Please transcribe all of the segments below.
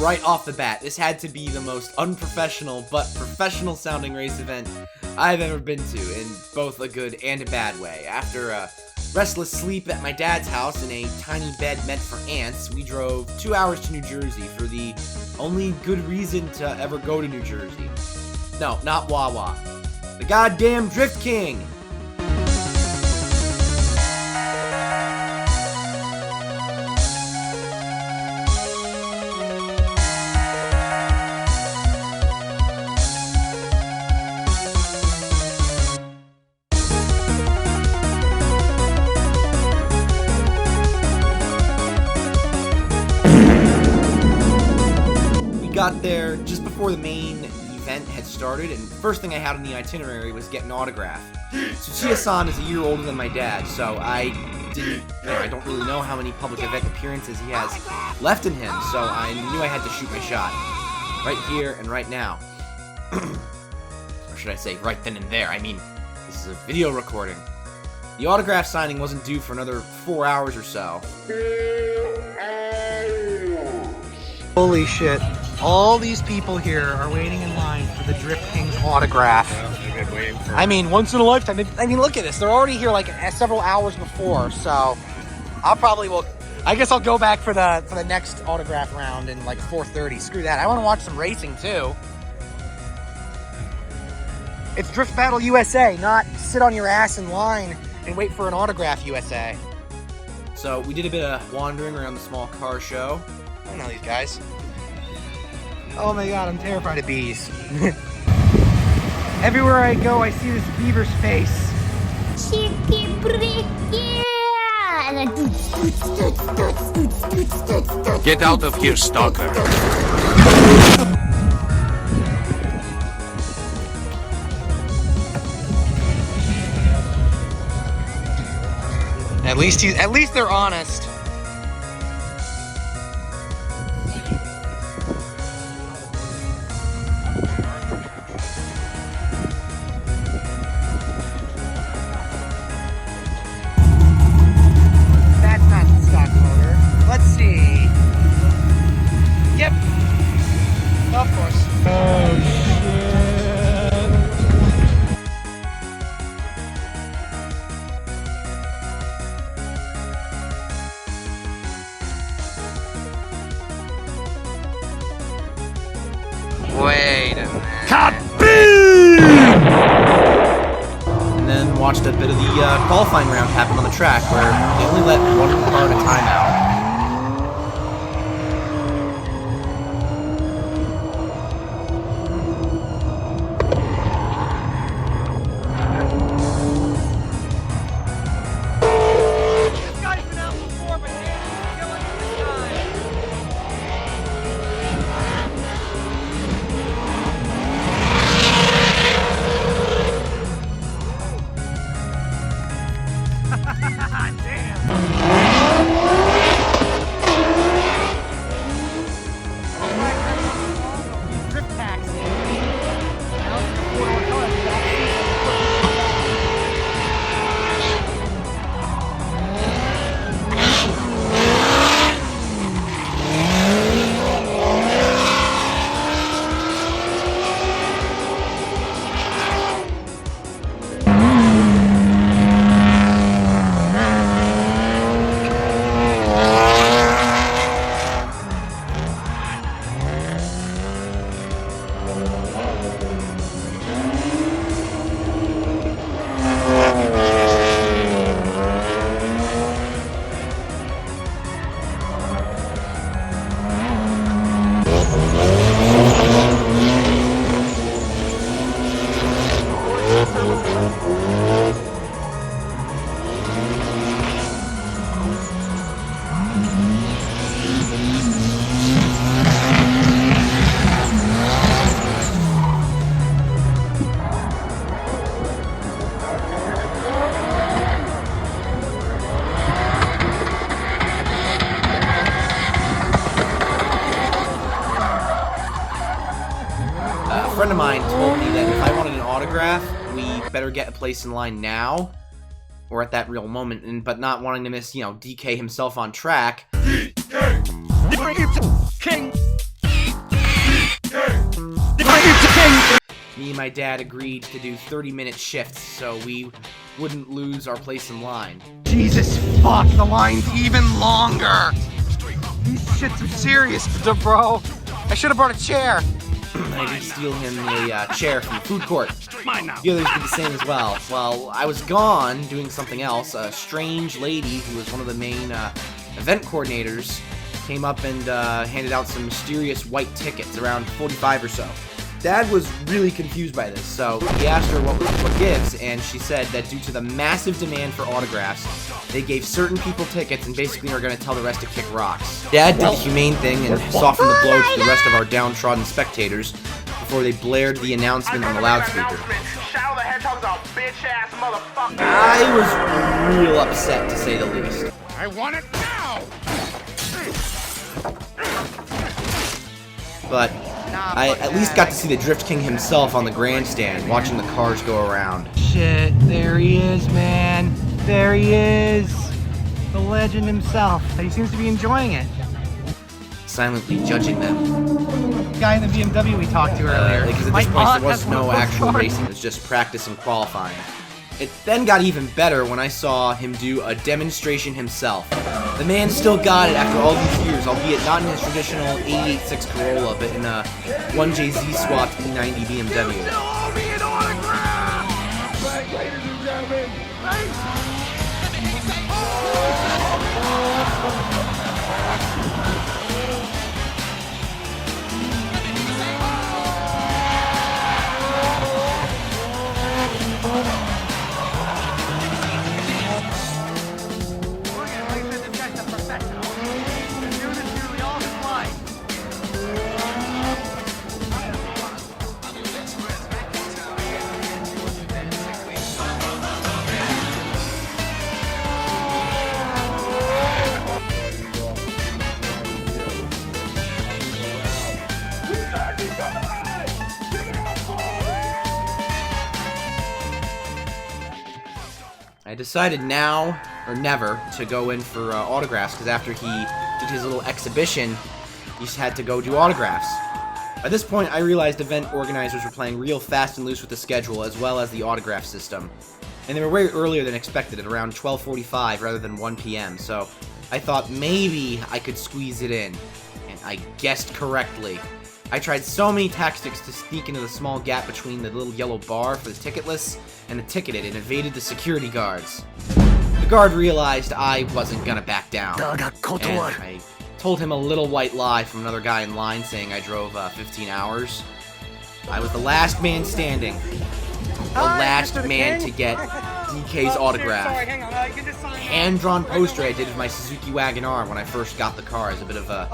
right off the bat, this had to be the most unprofessional but professional sounding race event I've ever been to, in both a good and a bad way. After a restless sleep at my dad's house in a tiny bed meant for ants, we drove 2 hours to New Jersey for the only good reason to ever go to New Jersey. No, not Wawa. The goddamn Drift King! Got there just before the main event had started, and the first thing I had on the itinerary was get an autograph. TSUCHIYA-san is a year older than my dad, so I don't really know how many public event appearances he has left in him, so I knew I had to shoot my shot. Right here and right now. Or should I say, right then and there. I mean, this is a video recording. The autograph signing wasn't due for another 4 hours or so. Holy shit. All these people here are waiting in line for the Drift King's autograph. Yeah, I mean, once in a lifetime. I mean, look at this. They're already here like several hours before, so I guess I'll go back for the next autograph round in like 4:30. Screw that. I want to watch some racing too. It's Drift Battle USA, not sit on your ass in line and wait for an autograph USA. So we did a bit of wandering around the small car show. I don't know these guys. Oh my god, I'm terrified of bees. Everywhere I go, I see this beaver's face. Get out of here, stalker. At least they're honest. Of course. Oh, shit. Wait a minute. And then watched a bit of the qualifying round happen on the track, where they only let one car at a time out. A friend of mine told me that if I wanted an autograph, we better get a place in line now, or at that real moment, but not wanting to miss, DK himself on track. King. me and my dad agreed to do 30-minute shifts so we wouldn't lose our place in line. Jesus fuck, the line's even longer. These shits are serious, bro. I should have brought a chair. I did steal him a chair from the food court. The others did the same as well. While I was gone doing something else, a strange lady who was one of the main event coordinators came up and handed out some mysterious white tickets, around 45 or so. Dad was really confused by this, so he asked her what gives, and she said that due to the massive demand for autographs, they gave certain people tickets and basically are going to tell the rest to kick rocks. Dad did the humane thing and softened the blow to the rest of our downtrodden spectators before they blared the announcement on the loudspeaker. I was real upset, to say the least. I want it now! But I at least got to see the Drift King himself on the grandstand, watching the cars go around. Shit, there he is, man. There he is. The legend himself. He seems to be enjoying it. Silently judging them. The guy in the BMW we talked to earlier. Because at this point there was no actual racing, it was just practice and qualifying. It then got even better when I saw him do a demonstration himself. The man still got it after all these years, albeit not in his traditional 886 Corolla, but in a 1JZ swapped E90 BMW. I decided now or never to go in for autographs, because after he did his little exhibition, he just had to go do autographs. At this point, I realized event organizers were playing real fast and loose with the schedule, as well as the autograph system. And they were way earlier than expected, at around 12:45 rather than 1 p.m., so I thought maybe I could squeeze it in. And I guessed correctly. I tried so many tactics to sneak into the small gap between the little yellow bar for the ticketless and the ticketed and evaded the security guards. The guard realized I wasn't gonna back down, and I told him a little white lie from another guy in line saying I drove 15 hours. I was the last man standing, the last man to get DK's autograph. A hand-drawn poster I did of my Suzuki Wagon-R when I first got the car as a bit of a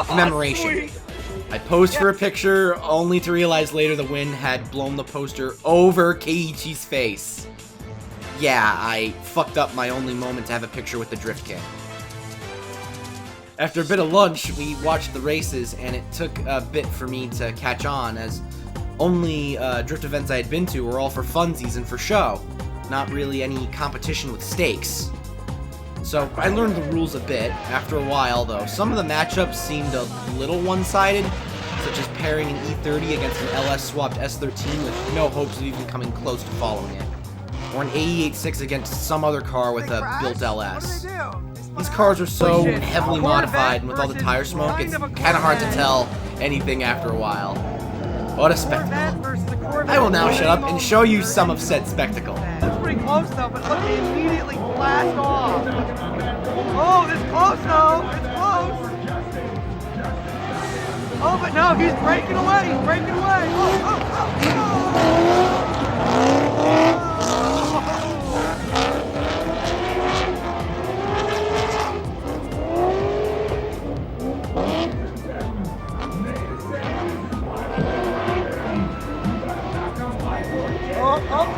commemoration. I posed for a picture, only to realize later the wind had blown the poster over KEICHI's face. Yeah, I fucked up my only moment to have a picture with the Drift King. After a bit of lunch, we watched the races, and it took a bit for me to catch on, as only drift events I had been to were all for funsies and for show, not really any competition with stakes. So I learned the rules a bit. After a while, though, some of the matchups seemed a little one-sided, such as pairing an E30 against an LS-swapped S13 with no hopes of even coming close to following it, or an AE86 against some other car with a built LS. These cars are so heavily modified, and with all the tire smoke, it's kind of hard to tell anything after a while. What a spectacle. I will now shut up and show you some of said spectacle. That's pretty close though, but look, he immediately blast off. Oh, this close though. It's close. Oh, but no, he's breaking away. He's breaking away.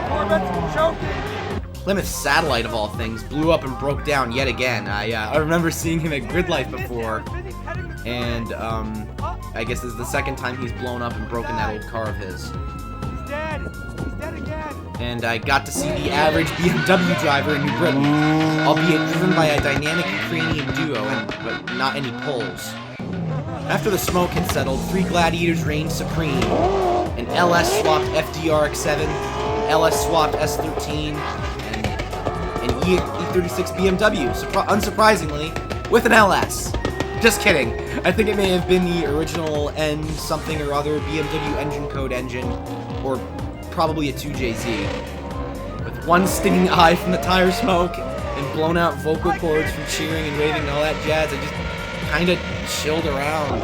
Corvette's choking. Plymouth Satellite, of all things, blew up and broke down yet again. I remember seeing him at Grid Life before, and I guess this is the second time he's blown up and broken that old car of his. He's dead. He's dead again. And I got to see the average BMW driver in New Britain, albeit driven by a dynamic Ukrainian duo, but not any Poles. After the smoke had settled, three gladiators reigned supreme. an LS swapped FDRX7, LS swapped S13, and an E36 BMW, unsurprisingly, with an LS. Just kidding. I think it may have been the original N something or other BMW engine code engine, or probably a 2JZ. With one stinging eye from the tire smoke, and blown out vocal cords from cheering and waving and all that jazz, I just kinda chilled around.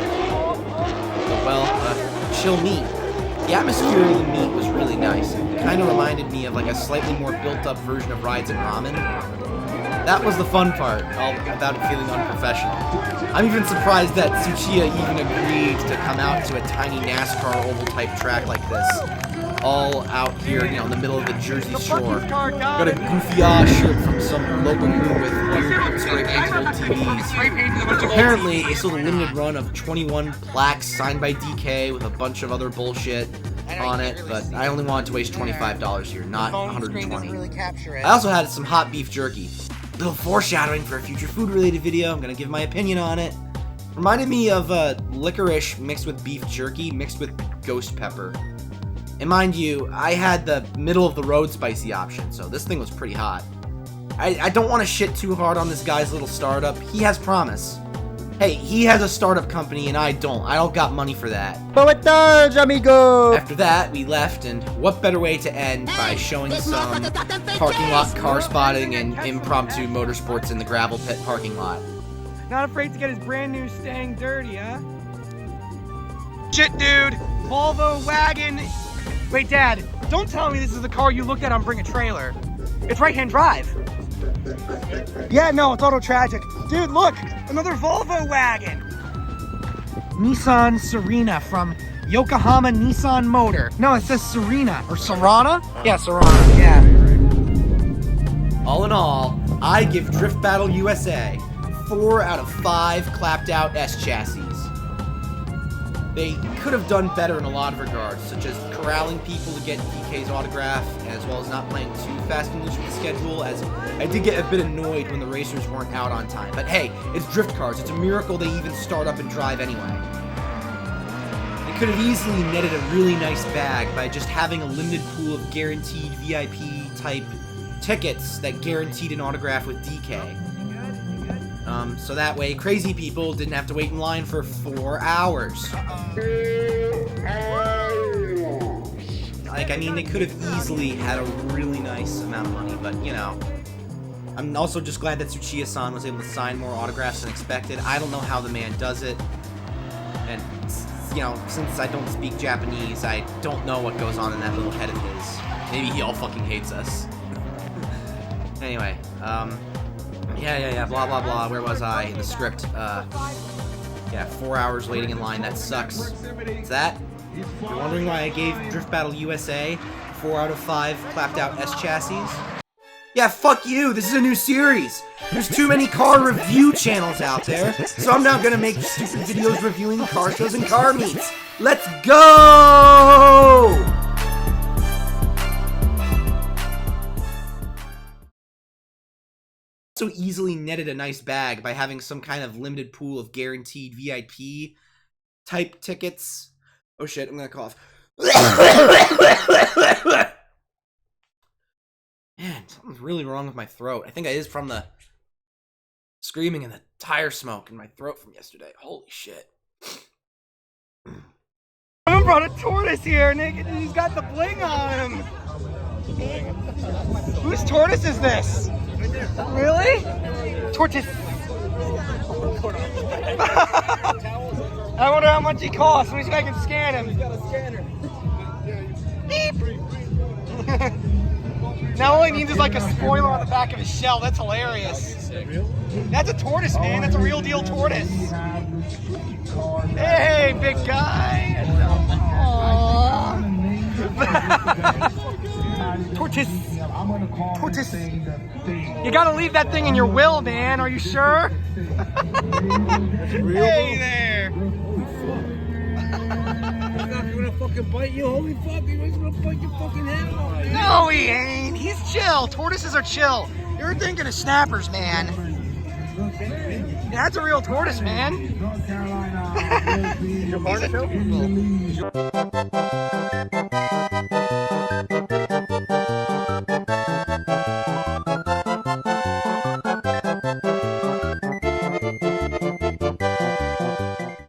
Chill meat. The atmosphere of the meet was really nice. It kinda reminded me of like a slightly more built-up version of Rides and Ramen. That was the fun part, all about it feeling unprofessional. I'm even surprised that Tsuchiya even agreed to come out to a tiny NASCAR oval-type track like this. All out here, you know, in the middle of the Jersey Shore. Got a goofy-ass shirt from some local group with weird spray-painted old TVs. Apparently, they sold a limited run of 21 plaques signed by DK with a bunch of other bullshit on it, but I only wanted to waste $25 here, not $120. I also had some hot beef jerky. Little foreshadowing for a future food-related video. I'm gonna give my opinion on it. Reminded me of licorice mixed with beef jerky mixed with ghost pepper. And mind you, I had the middle-of-the-road spicy option, so this thing was pretty hot. I don't want to shit too hard on this guy's little startup. He has promise. Hey, he has a startup company and I don't. I don't got money for that. amigo! After that, we left, and what better way to end by showing some parking lot car spotting and impromptu motorsports in the gravel pit parking lot. Not afraid to get his brand new Stang dirty, huh? Shit, dude! Volvo wagon! Wait, Dad, don't tell me this is the car you looked at on Bring a Trailer. It's right-hand drive. Yeah, no, it's auto tragic. Dude, look! Another Volvo wagon! Nissan Serena from Yokohama Nissan Motor. No, it says Serena. Or Serana? Yeah, Serana, yeah. All in all, I give Drift Battle USA 4 out of 5 clapped out S chassis. They could have done better in a lot of regards, such as corralling people to get DK's autograph, as well as not playing too fast and loose with the schedule, as I did get a bit annoyed when the racers weren't out on time. But hey, it's drift cars. It's a miracle they even start up and drive anyway. They could have easily netted a really nice bag by just having a limited pool of guaranteed VIP-type tickets that guaranteed an autograph with DK. So that way, crazy people didn't have to wait in line for 4 hours. Like, I mean, they could have easily had a really nice amount of money, but, you know. I'm also just glad that Tsuchiya-san was able to sign more autographs than expected. I don't know how the man does it. And, you know, since I don't speak Japanese, I don't know what goes on in that little head of his. Maybe he all fucking hates us. Anyway, yeah, blah, blah, blah. Where was I in the script? Yeah, 4 hours waiting in line. That sucks. Is that? You're wondering why I gave Drift Battle USA 4 out of 5 clapped out S chassis? Yeah, fuck you. This is a new series. There's too many car review channels out there, so I'm not gonna make stupid videos reviewing car shows and car meets. Let's go! So easily netted a nice bag by having some kind of limited pool of guaranteed VIP type tickets. Oh shit, I'm gonna cough. Man, something's really wrong with my throat. I think it is from the screaming and the tire smoke in my throat from yesterday. Holy shit. Someone brought a tortoise here, Nick, and he's got the bling on him. Whose tortoise is this? Really? Tortoise. I wonder how much he costs. Let me see if I can scan him. He's got a scanner. Beep. Now all he needs is like a spoiler on the back of his shell. That's hilarious. That's a tortoise, man. That's a real deal tortoise. Hey, big guy. Tortoise. Tortoise. You gotta leave that thing in your will, man. Are you sure? Hey there. He's gonna fucking bite you. Holy fuck, he's gonna bite your fucking head off. No, he ain't. He's chill. Tortoises are chill. You're thinking of snappers, man. Yeah, that's a real tortoise, man. North Carolina. Your partner, Phil?